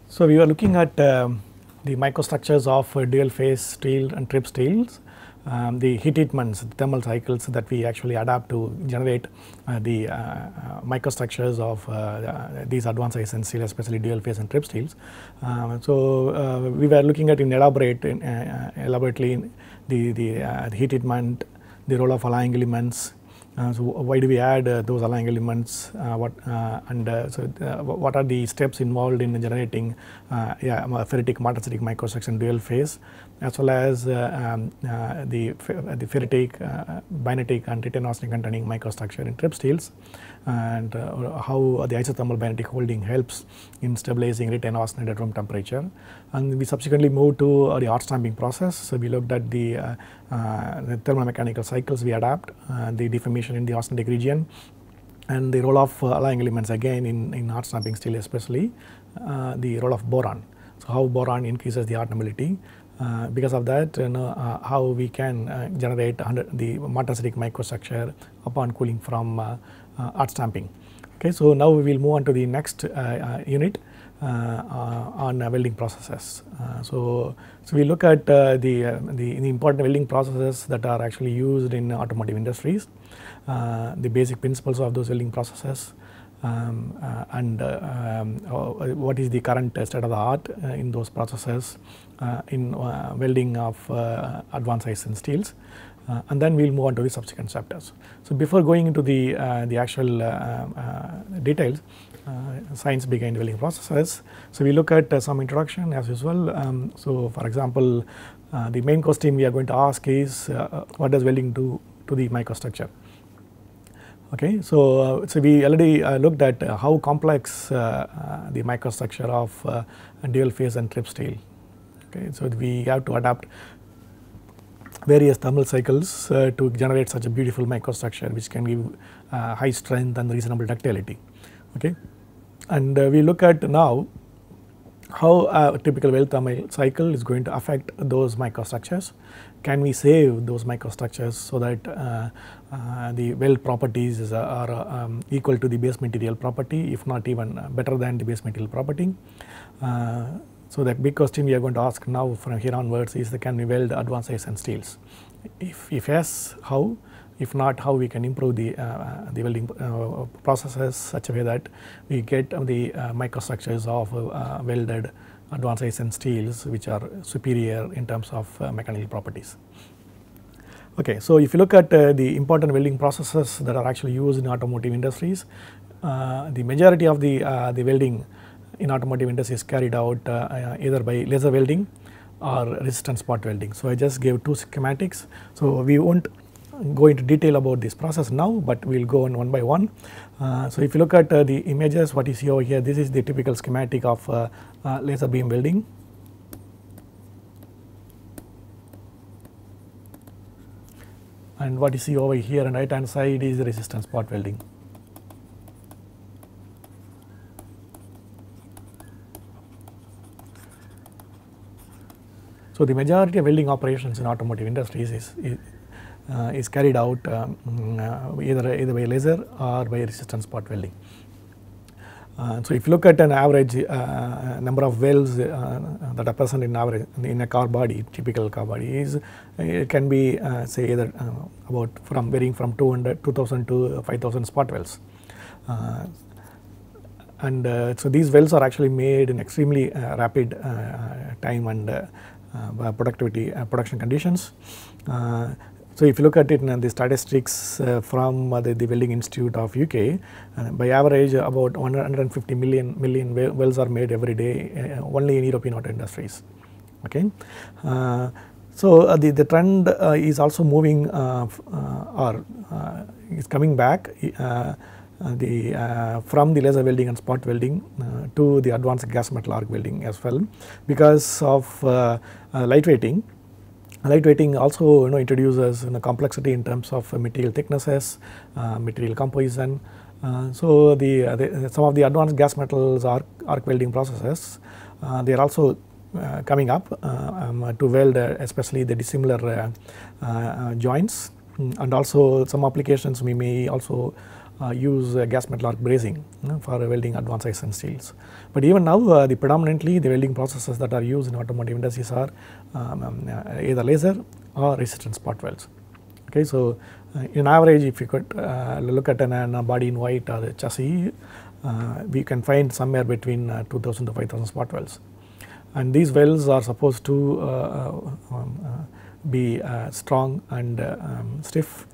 So, we were looking at the microstructures of dual phase steel and trip steels, the heat treatments, the thermal cycles that we actually adapt to generate the microstructures of these advanced ISN steel, especially dual phase and trip steels. We were looking at elaborately the heat treatment, the role of alloying elements. So why do we add those alloying elements? What are the steps involved in generating ferritic martensitic microstructure dual phase, as well as the ferritic, binatic, and retain arsenic containing microstructure in trip steels, and how the isothermal binatic holding helps in stabilizing retain arsenic at room temperature. And we subsequently moved to the hot stamping process. So we looked at the thermomechanical cycles we adapt, the deformation in the austenitic region, and the role of alloying elements again in hot stamping steel, especially the role of boron. So how boron increases the hardenability. Because of that, how we can generate the martensitic microstructure upon cooling from hot stamping. Okay, so now we will move on to the next unit on welding processes. So we look at the important welding processes that are actually used in automotive industries, the basic principles of those welding processes, and what is the current state of the art in those processes in welding of advanced ISN steels. And then we will move on to the subsequent chapters. So before going into the actual details, science behind welding processes. So we look at some introduction as usual. So for example, the main question we are going to ask is what does welding do to the microstructure? Okay, so we already looked at how complex the microstructure of dual phase and trip steel. Okay, so we have to adapt various thermal cycles to generate such a beautiful microstructure which can give high strength and reasonable ductility. Okay, and we look at now how a typical weld thermal cycle is going to affect those microstructures. Can we save those microstructures so that the weld properties are equal to the base material property, if not even better than the base material property? So the big question we are going to ask now from here onwards is can we weld advanced ISN steels? If yes, how? If not, how we can improve the welding processes such a way that we get the microstructures of welded advanced ISN steels which are superior in terms of mechanical properties. Okay, so if you look at the important welding processes that are actually used in automotive industries, the majority of the welding in automotive industry is carried out either by laser welding or resistance spot welding. So I just gave two schematics. So we won't go into detail about this process now, but we will go on one by one. So if you look at the images, what you see over here, this is the typical schematic of laser beam welding. And what you see over here on the right hand side is the resistance spot welding. So the majority of welding operations in automotive industries is carried out either by laser or by resistance spot welding. So if you look at an average number of welds that are present in a car body, typical car body is it can be say either about varying from 2000 to 5000 spot welds. So these welds are actually made in extremely rapid time and production conditions. So if you look at it in the statistics from the Welding Institute of UK, by average about 150 million welds are made every day only in European auto industries. Okay, so the trend is also moving or is coming back from the laser welding and spot welding to the advanced gas metal arc welding as well, because of lightweighting. Lightweighting also introduces complexity in terms of material thicknesses, material composition. So some of the advanced gas metals arc welding processes they are also coming up to weld especially the dissimilar joints, and also some applications we may also use gas metal arc brazing for welding advanced high-strength steels. But even now the predominantly the welding processes that are used in automotive industries are either laser or resistance spot welds. Okay, so in average, if you could look at a body in white or a chassis, we can find somewhere between 2000 to 5000 spot welds, and these welds are supposed to be strong and stiff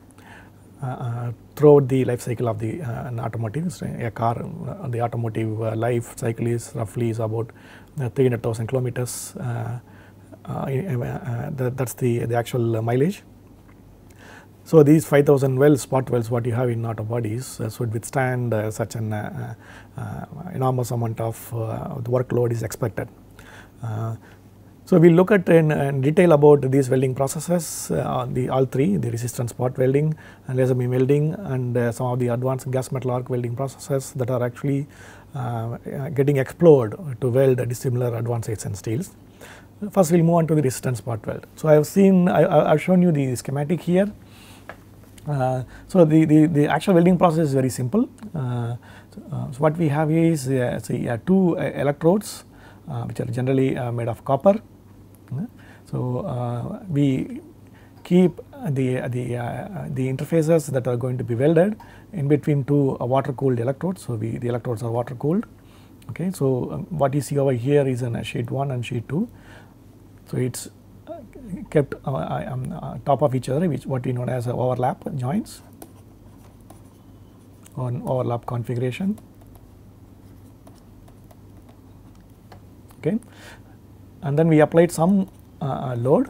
throughout the life cycle of the an automotive. So a car, the automotive life cycle is roughly about 300,000 kilometers. That's the actual mileage. So these 5000 welds, spot welds, what you have in auto bodies should withstand such an enormous amount of the workload is expected. So we will look at in detail about these welding processes, all three, the resistance spot welding and laser beam welding, and some of the advanced gas metal arc welding processes that are actually getting explored to weld dissimilar advanced high-strength steels. First we will move on to the resistance spot weld. So I have shown you the schematic here. So the actual welding process is very simple. So what we have is two electrodes which are generally made of copper. So we keep the interfaces that are going to be welded in between two water cooled electrodes. So the electrodes are water cooled. Okay, so what you see over here is in sheet 1 and sheet 2. So it's kept top of each other, which what we know as overlap joints on overlap configuration. Okay, and then we applied some load.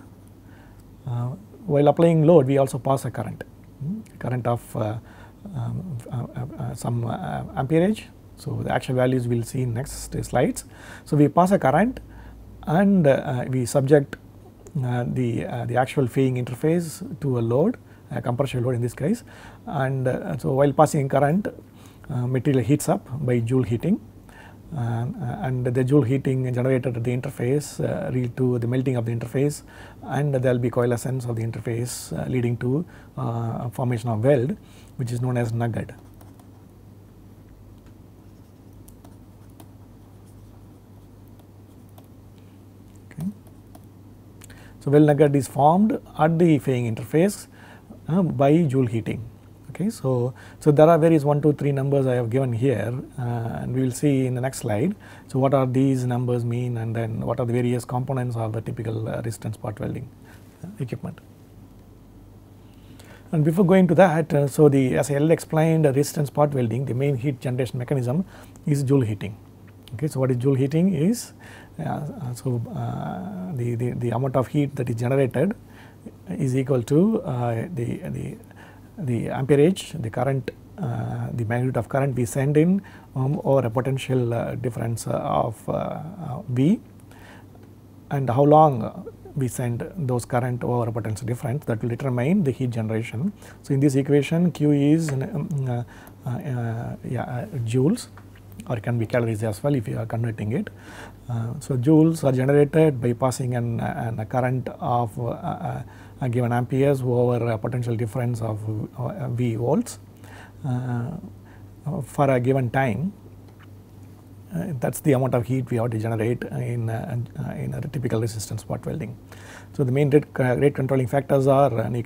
While applying load, we also pass a current of some amperage. So the actual values we will see in next slides. So we pass a current and we subject the actual feeding interface to a load, a compression load in this case, and so while passing current, material heats up by Joule heating, and the Joule heating generated at the interface lead to the melting of the interface, and there will be coalescence of the interface leading to formation of weld, which is known as nugget. So weld nugget is formed at the faying interface by Joule heating. Okay, so there are various 1, 2, 3 numbers I have given here, and we will see in the next slide. So what are these numbers mean, and then what are the various components of the typical resistance spot welding equipment. And before going to that, so as I already explained, resistance spot welding, the main heat generation mechanism is Joule heating. Okay, so what is Joule heating is the amount of heat that is generated is equal to the amperage, the current, the magnitude of current we send in over a potential difference of V, and how long we send those current over a potential difference, that will determine the heat generation. So in this equation, Q is joules, or it can be calories as well if you are converting it. So joules are generated by passing a current of a given amperes over a potential difference of V volts for a given time. That is the amount of heat we have to generate in a typical resistance spot welding. So the main rate controlling factors are, and we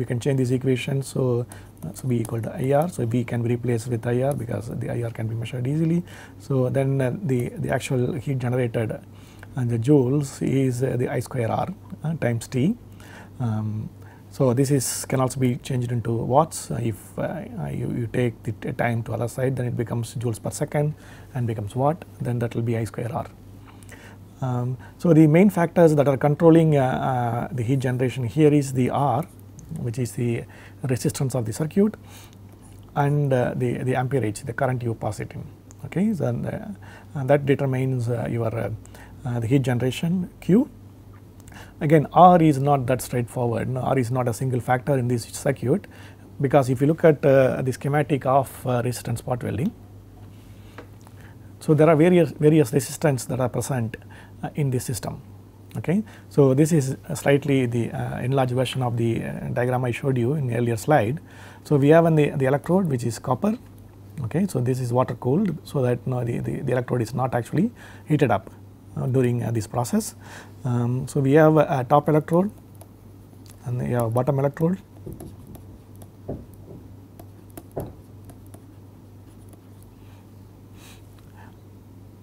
can change this equation. So V equal to IR. So V can be replaced with IR because the IR can be measured easily. So then the actual heat generated and the joules is the I square R times T. So this can also be changed into watts. If you take the time to other side, then it becomes joules per second and becomes watt, then that will be I square R. So the main factors that are controlling the heat generation here is the R, which is the resistance of the circuit, and the amperage, the current you pass it in. Okay, so and that determines your the heat generation Q. Again, R is not that straightforward. No, R is not a single factor in this circuit, because if you look at the schematic of resistance spot welding, so there are various resistance that are present in this system. Okay. So, this is slightly the enlarged version of the diagram I showed you in the earlier slide. So, we have the electrode which is copper. Okay. So, this is water cooled, so that the electrode is not actually heated up during this process. So, we have a top electrode and we have bottom electrode.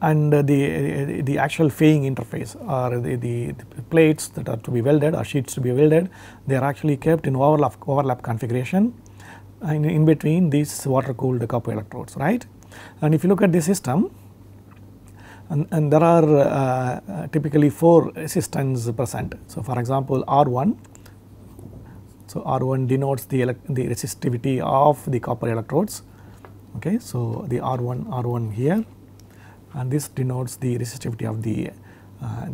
And the actual faying interface, or the plates that are to be welded or sheets to be welded, they are actually kept in overlap configuration and in between these water cooled copper electrodes, right. And if you look at the system, and there are typically 4 resistors present. So, for example, R1. So, R1 denotes the resistivity of the copper electrodes. Okay. So, the R1 here, and this denotes the resistivity of the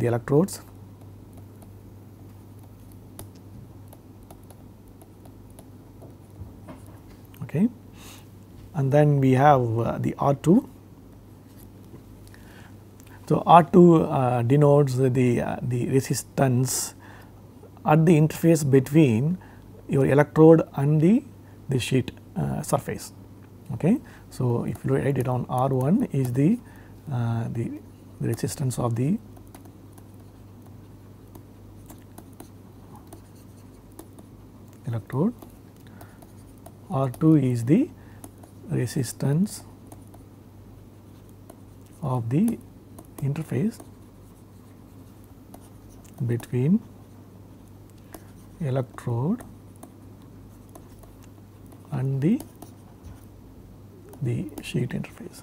electrodes. Okay. And then we have the R2. So, R2 denotes the resistance at the interface between your electrode and the sheet surface. Okay. So, if you write it on, R1 is the resistance of the electrode, R2 is the resistance of the interface between electrode and the sheet interface.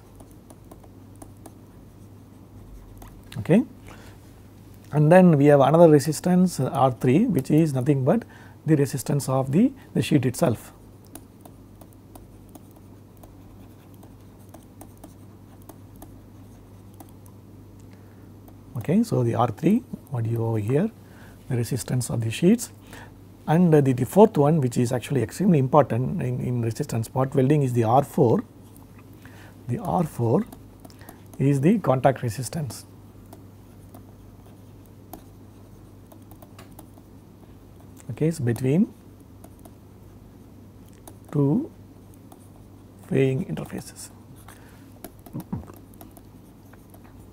Okay. And then we have another resistance R3, which is nothing but the resistance of the sheet itself. Okay. So, the R3, what you have over here, the resistance of the sheets, and the fourth one, which is actually extremely important in resistance spot welding, is the R4. The R4 is the contact resistance. Okay, so between 2 faying interfaces.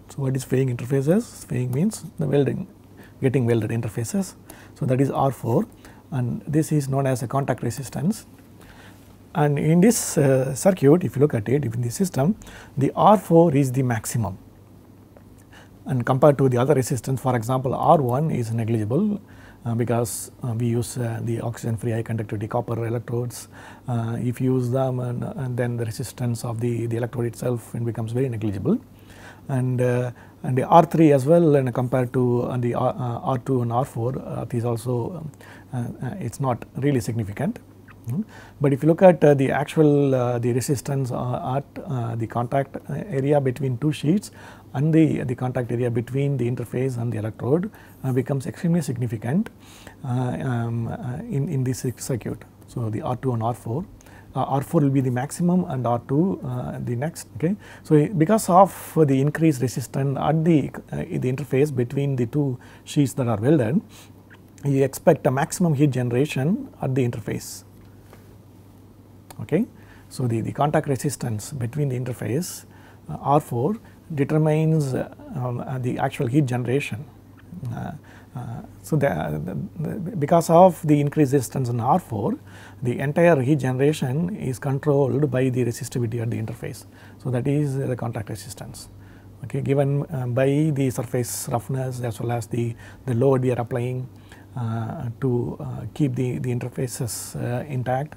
So, what is faying interfaces? Faying means the welding, getting welded interfaces. So, that is R4, and this is known as a contact resistance. And in this circuit, if you look at it, if in the system, the R4 is the maximum, and compared to the other resistance, for example, R1 is negligible because we use the oxygen free high conductivity copper electrodes. If you use them, and then the resistance of the electrode itself becomes very negligible. And the R3 as well, and compared to the R2 and R4, it is also it's not really significant. But if you look at the actual the resistance at the contact area between 2 sheets and the contact area between the interface and the electrode becomes extremely significant in this circuit. So, the R2 and R4. R4 will be the maximum and R2 the next. Okay. So, because of the increased resistance at the interface between the 2 sheets that are welded, you expect a maximum heat generation at the interface. Okay. So, the contact resistance between the interface R4 determines the actual heat generation. So, because of the increased resistance in R4, the entire heat generation is controlled by the resistivity at the interface. So, that is the contact resistance, okay, given by the surface roughness as well as the load we are applying to keep the interfaces intact.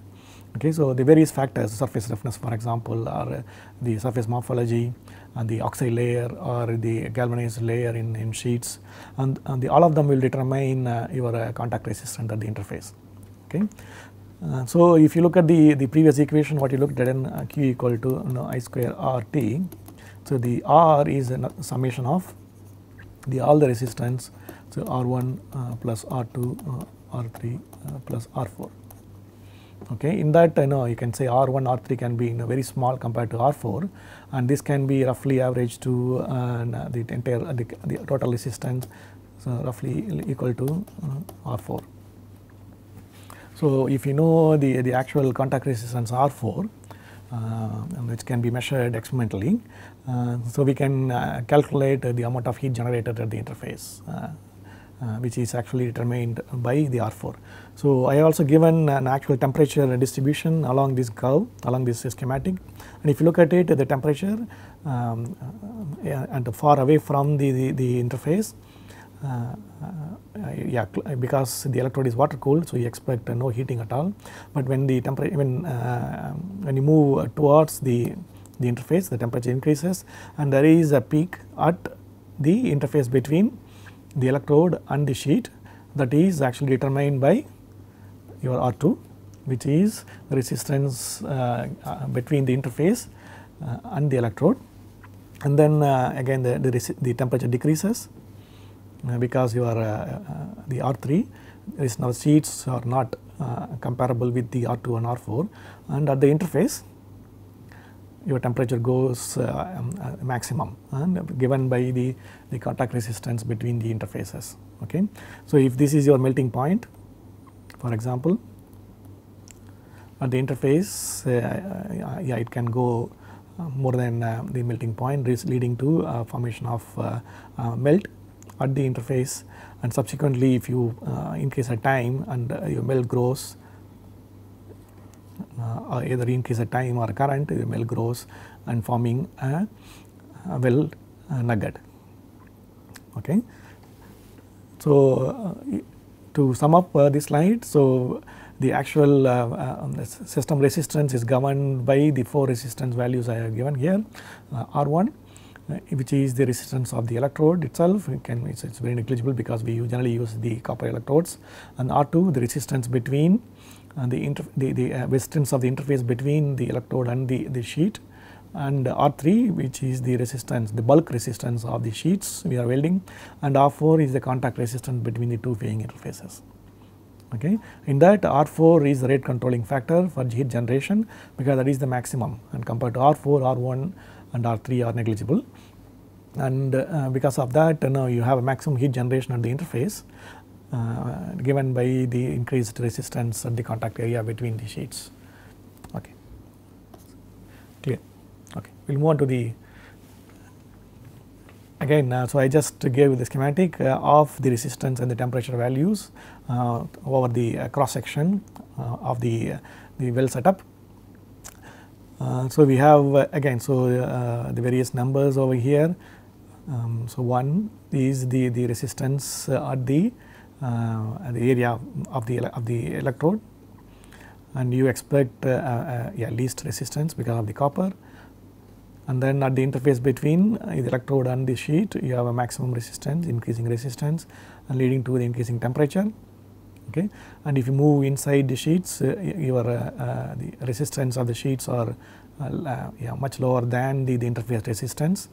Okay. So, the various factors, surface roughness for example, or the surface morphology and the oxide layer or the galvanized layer in sheets, and all of them will determine your contact resistance at the interface. Okay. So, if you look at the previous equation, what you looked at in Q equal to I square RT. So, the R is a summation of all the resistance. So, R1 plus R2 R3 plus R4. Okay. In that you can say R1 R3 can be very small compared to R4, and this can be roughly averaged to the entire the total resistance so roughly equal to R4. So, if you know the actual contact resistance R4, which can be measured experimentally, so we can calculate the amount of heat generated at the interface, which is actually determined by the R4. So, I have also given an actual temperature distribution along this curve, along this schematic, and if you look at it, the temperature and far away from the interface, because the electrode is water cooled, so you expect no heating at all. But when the temperature, when you move towards the interface, the temperature increases, and there is a peak at the interface between the electrode and the sheet, that is actually determined by your R2, which is the resistance between the interface and the electrode. And then again the temperature decreases because your the R3 is now sheets are not comparable with the R2 and R4, and at the interface your temperature goes maximum and given by the contact resistance between the interfaces. Okay. So, if this is your melting point, for example, at the interface, it can go more than the melting point, leading to formation of melt at the interface, and subsequently if you increase the time and your melt grows, or either increase the time or current, your melt grows and forming a well nugget. Okay. So, to sum up this slide, so the actual system resistance is governed by the 4 resistance values I have given here. R1, which is the resistance of the electrode itself, it's very negligible because we generally use the copper electrodes, and R2, the resistance between the resistance of the interface between the electrode and the sheet, and R3, which is the resistance, the bulk resistance of the sheets we are welding, and R4 is the contact resistance between the 2 weighing interfaces. Okay. In that, R4 is the rate controlling factor for heat generation, because that is the maximum, and compared to R4, R1 and R3 are negligible, and because of that now you have a maximum heat generation at the interface given by the increased resistance at the contact area between the sheets. Okay. Clear. Okay. We will move on to the again. So, I just gave the schematic of the resistance and the temperature values over the cross section of the well setup. So, we have again, so the various numbers over here. So, 1 is the resistance at the area of the electrode, and you expect least resistance because of the copper, and then at the interface between the electrode and the sheet you have a maximum resistance, increasing resistance, and leading to the increasing temperature. Okay. And if you move inside the sheets, your the resistance of the sheets are much lower than the interface resistance,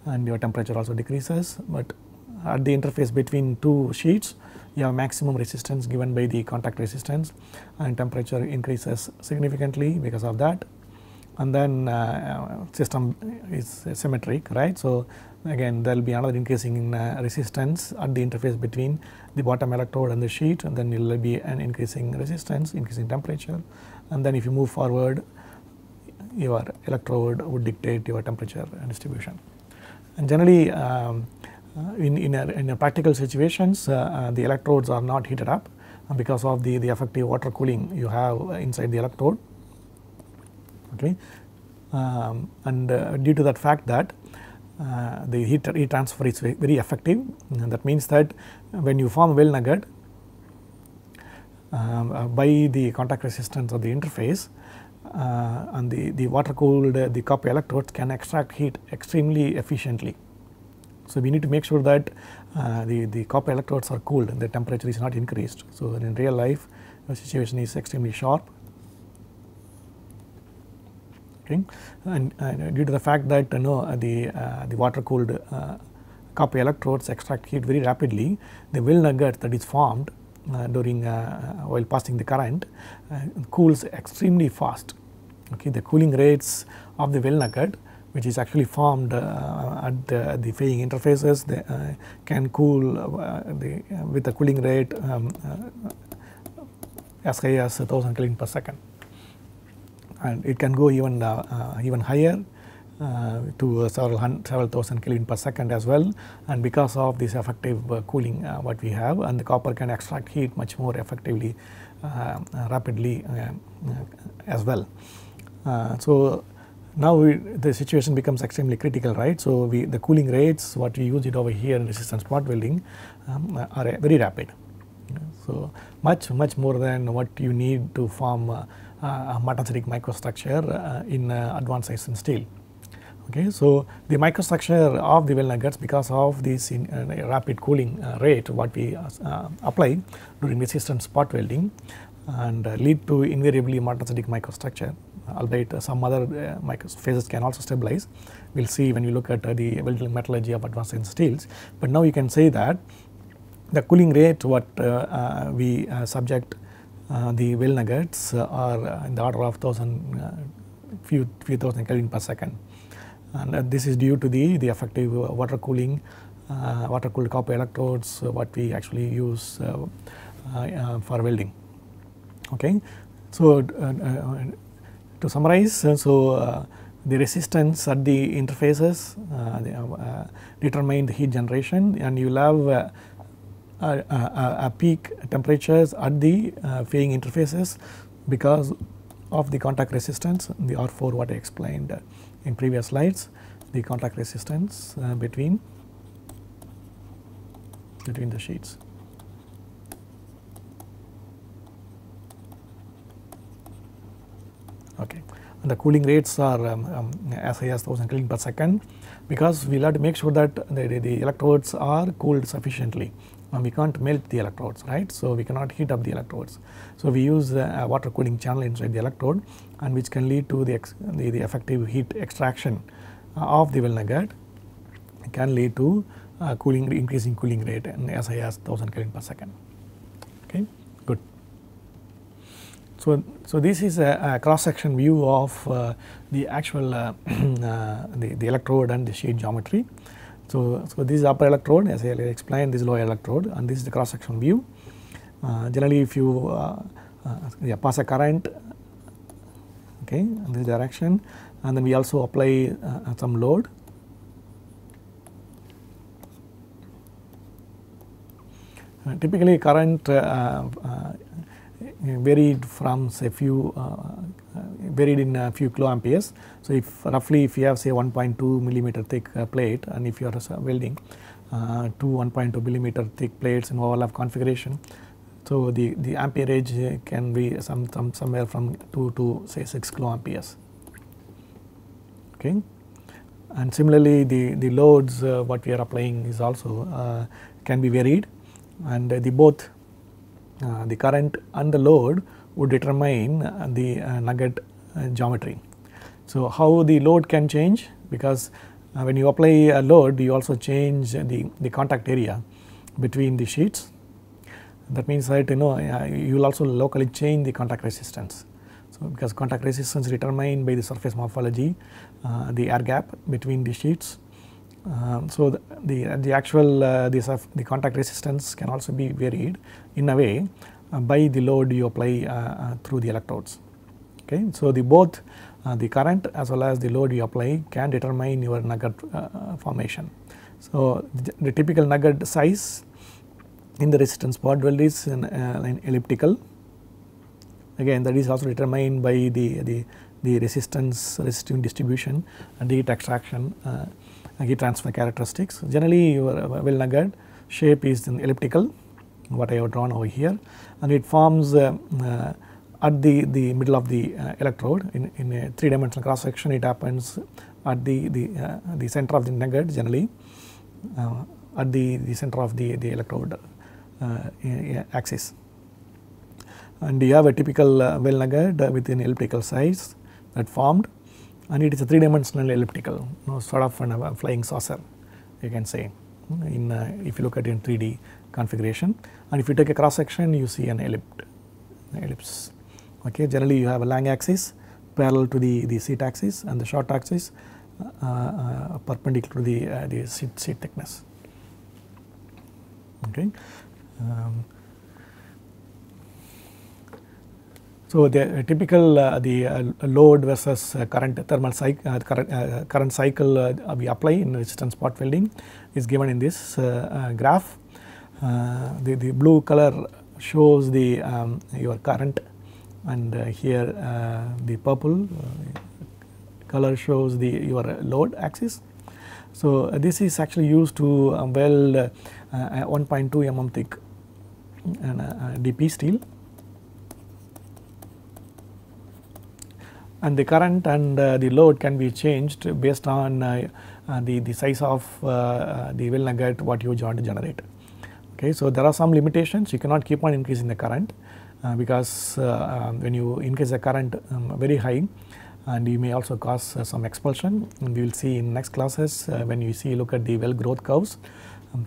and your temperature also decreases. But at the interface between 2 sheets, you have maximum resistance given by the contact resistance, and temperature increases significantly because of that. And then system is symmetric, right. So, again there will be another increasing in resistance at the interface between the bottom electrode and the sheet, and then there will be an increasing resistance, increasing temperature, and then if you move forward your electrode would dictate your temperature distribution. And generally in a practical situations the electrodes are not heated up because of the effective water cooling you have inside the electrode. Okay. And due to that fact that the heat transfer is very effective, and that means that when you form a well nugget by the contact resistance of the interface, and the water cooled the copper electrodes can extract heat extremely efficiently. So, we need to make sure that the copper electrodes are cooled and the temperature is not increased. So, in real life the situation is extremely sharp. Okay. And due to the fact that the water cooled copper electrodes extract heat very rapidly, the well nugget that is formed during while passing the current cools extremely fast. Okay. The cooling rates of the well nugget which is actually formed at the fairing interfaces, can cool with a cooling rate as high as 1000 Kelvin per second, and it can go even higher to several thousand Kelvin per second as well. And because of this effective cooling what we have, and the copper can extract heat much more effectively, rapidly as well. So now the situation becomes extremely critical, right? So the cooling rates what we use it over here in resistance spot welding are very rapid. So much more than what you need to form a martensitic microstructure in advanced silicon steel. Okay, so the microstructure of the weld nuggets, because of this rapid cooling rate what we apply during resistance spot welding, and lead to invariably martensitic microstructure, albeit some other phases can also stabilize. We will see when we look at the welding metallurgy of advanced silicon steels. But now you can say that the cooling rate what we subject the weld nuggets are in the order of few thousand Kelvin per second, and this is due to the effective water cooling, water cooled copper electrodes what we actually use for welding. Okay, so to summarize, the resistance at the interfaces determine the heat generation, and you will have a peak temperatures at the fairing interfaces because of the contact resistance, the R4 what I explained in previous slides, the contact resistance between the sheets. Okay, and the cooling rates are as high as 1000 Kelvin per second, because we will have to make sure that the electrodes are cooled sufficiently. We can't melt the electrodes, right? So we cannot heat up the electrodes. So we use a water cooling channel inside the electrode, and which can lead to the effective heat extraction of the weld nugget, can lead to increasing cooling rate and as high as 1000 Kelvin per second. Okay, good. So this is a cross section view of the actual the electrode and the sheet geometry. So this is upper electrode, as I explained, this is lower electrode, and this is the cross section view. Generally, if you pass a current, okay, in this direction, and then we also apply some load. Typically, current varied from say varied in a few kiloamperes. So if roughly if you have say 1.2 millimeter thick plate, and if you are welding 1.2 millimeter thick plates in overlap configuration, so the amperage can be somewhere from 2 to say 6 kiloamperes. Okay, and similarly the loads what we are applying is also can be varied, and both the current and the load would determine the nugget geometry. So how the load can change, because when you apply a load you also change the contact area between the sheets. That means that you will also locally change the contact resistance. So because contact resistance is determined by the surface morphology, the air gap between the sheets. So the actual the contact resistance can also be varied in a way by the load you apply through the electrodes. Okay, so both the current as well as the load you apply can determine your nugget formation. So the typical nugget size in the resistance spot weld is an elliptical. Again, that is also determined by the resistive distribution and the heat extraction heat transfer characteristics. Generally your weld nugget shape is an elliptical, what I have drawn over here, and it forms at the middle of the electrode in a 3-dimensional cross section. It happens at the center of the nugget, generally at the center of the electrode axis. And you have a typical weld nugget with an elliptical size that formed, and it is a 3-dimensional elliptical, sort of a flying saucer, you can say, if you look at it in 3D configuration. And if you take a cross section, you see an ellipse. Okay, generally you have a long axis parallel to the seat axis, and the short axis perpendicular to the sheet thickness. Okay. So the typical load versus current thermal cycle current cycle we apply in resistance spot welding is given in this graph. The blue color shows the your current, and here the purple color shows the your load axis. So this is actually used to weld 1.2 mm thick DP steel, and the current and the load can be changed based on the size of the weld nugget what you want to generate. Okay, so there are some limitations. You cannot keep on increasing the current because when you increase the current very high, and you may also cause some expulsion, and we will see in next classes when you look at the weld growth curves.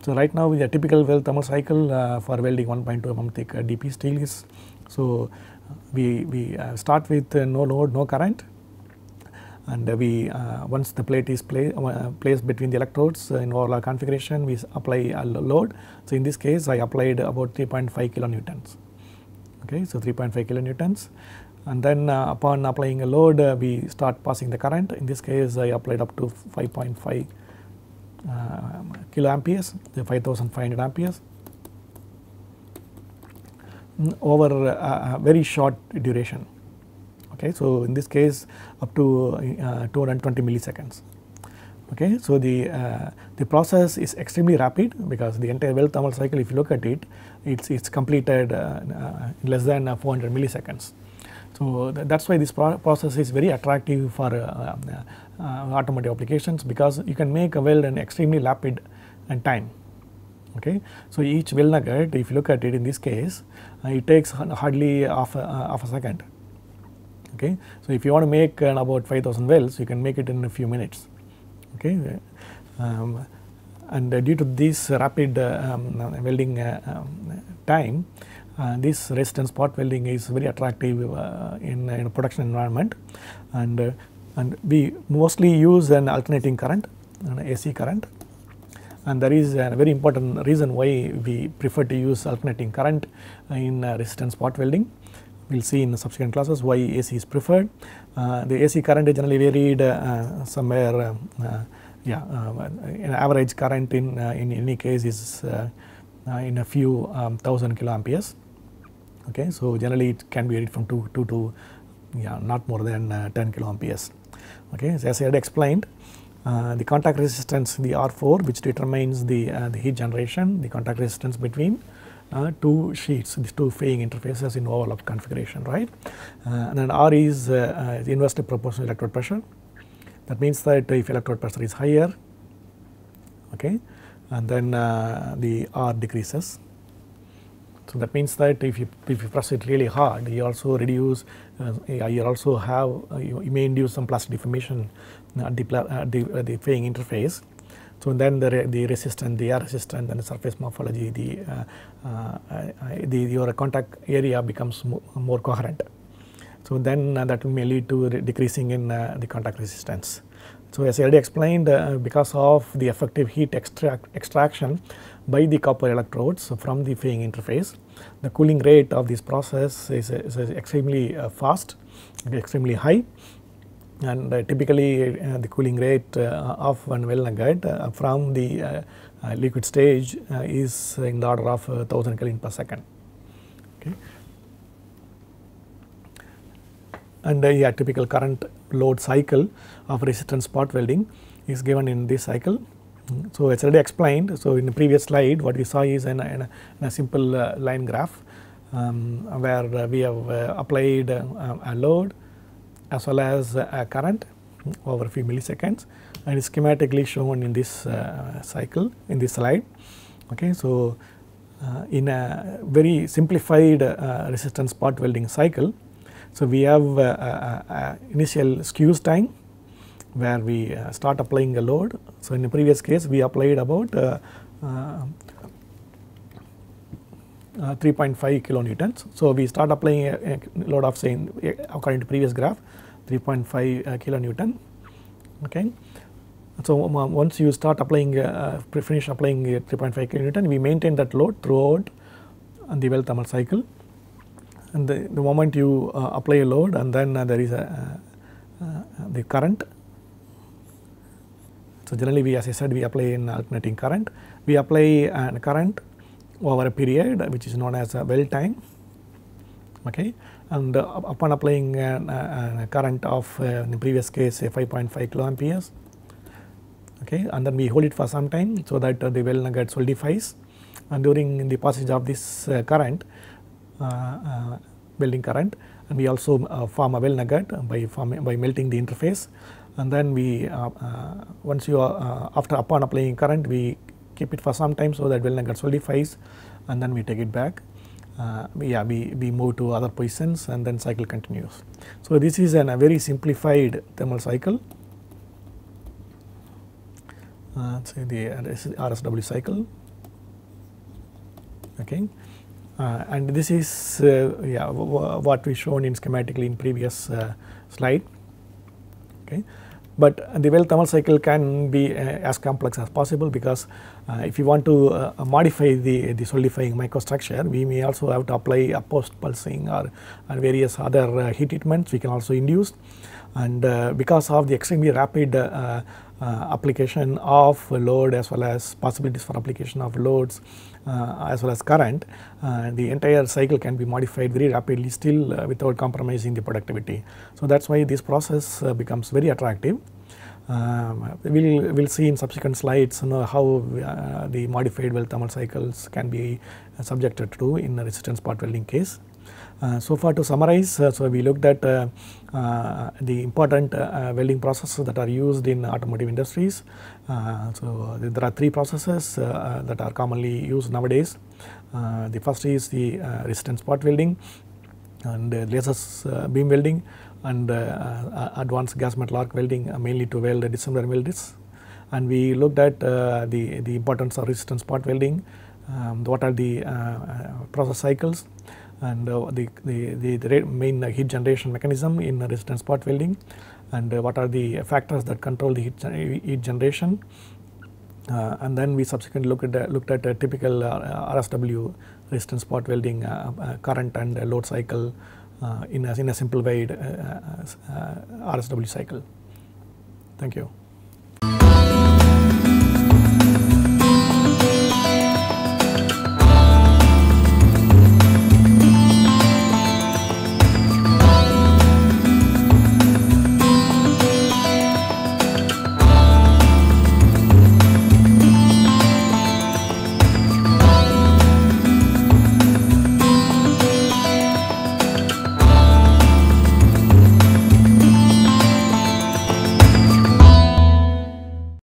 So right now with a typical weld thermal cycle for welding 1.2 mm thick DP steel is, so we start with no load, no current, and we once the plate is placed between the electrodes in overall configuration, we apply a load. So in this case I applied about 3.5 kilonewtons. Okay, so 3.5 kilonewtons, and then upon applying a load we start passing the current. In this case I applied up to 5.5 kiloamperes, the 5500 amperes over a very short duration. Okay, so in this case up to 220 milliseconds. Okay, so the process is extremely rapid because the entire weld thermal cycle, if you look at it, it's completed in less than 400 milliseconds. So that's why this process is very attractive for automotive applications, because you can make a weld in extremely rapid time. Okay, so each weld nugget, if you look at it in this case, it takes hardly half a second. Okay, so if you want to make about 5000 welds, you can make it in a few minutes. Okay, and due to this rapid welding time, this resistance spot welding is very attractive in a production environment, and we mostly use an alternating current, an AC current, and there is a very important reason why we prefer to use alternating current in resistance spot welding. We will see in the subsequent classes why AC is preferred. The AC current is generally varied somewhere, an average current in any case is in a few thousand kiloamperes. Okay, so generally it can be varied from 2 to not more than 10 kiloamperes. Okay, so as I had explained, the contact resistance, the R4, which determines the heat generation, the contact resistance between two sheets, these two faying interfaces in overlap configuration, right? And then R is inversely proportional electrode pressure. That means that if electrode pressure is higher, okay, and then the R decreases. So that means that if you press it really hard, you also reduce, you also have, you may induce some plastic deformation at the faying interface. So then the resistance, the air resistance, and the surface morphology, your contact area becomes more coherent. So then that may lead to decreasing in the contact resistance. So as I already explained, because of the effective heat extraction by the copper electrodes from the faying interface, the cooling rate of this process is extremely fast, extremely high. And typically the cooling rate of one weld nugget from the liquid stage is in the order of 1000 Kelvin per second. Okay. And typical current load cycle of resistance spot welding is given in this cycle. So it's already explained. So in the previous slide, what we saw is in a simple line graph where we have applied a load as well as a current over a few milliseconds, and is schematically shown in this cycle, in this slide. Okay, so in a very simplified resistance spot welding cycle, so we have initial skews time where we start applying a load. So in the previous case we applied about 3.5 kilonewtons. So we start applying a load of, say, according to previous graph, 3.5 kilonewton. Okay, So once you start applying, finish applying 3.5 kilonewton, we maintain that load throughout the well thermal cycle. And the moment you apply a load, and then there is the current. So generally, we, as I said, we apply an alternating current. We apply a current over a period which is known as a well time. Okay, and upon applying a current of in the previous case 5.5 kiloamperes. Okay, and then we hold it for some time so that the well nugget solidifies, and during the passage of this current, welding current, and we also form a well nugget by melting the interface, and then we once you upon applying current, we keep it for some time so that well nugget solidifies, and then we take it back. We move to other positions, and then cycle continues. So this is a very simplified thermal cycle. Say the RSW cycle. Okay, and this is what we shown in schematically in previous slide. Okay, but the well thermal cycle can be as complex as possible, because if you want to modify the solidifying microstructure, we may also have to apply a post pulsing or various other heat treatments we can also induce, and because of the extremely rapid application of load, as well as possibilities for application of loads as well as current, the entire cycle can be modified very rapidly still without compromising the productivity. So that is why this process becomes very attractive. We will see in subsequent slides how the modified well thermal cycles can be subjected to in a resistance spot welding case. So far, to summarize, so we looked at the important welding processes that are used in automotive industries. So there are three processes that are commonly used nowadays. The first is the resistance spot welding, and laser beam welding, and advanced gas metal arc welding, mainly to weld dissimilar weld discs. And we looked at the importance of resistance spot welding, what are the process cycles, and the main heat generation mechanism in resistance spot welding, and what are the factors that control the heat generation. And then we subsequently looked at a typical RSW resistance spot welding current and load cycle in a simplified RSW cycle. Thank you.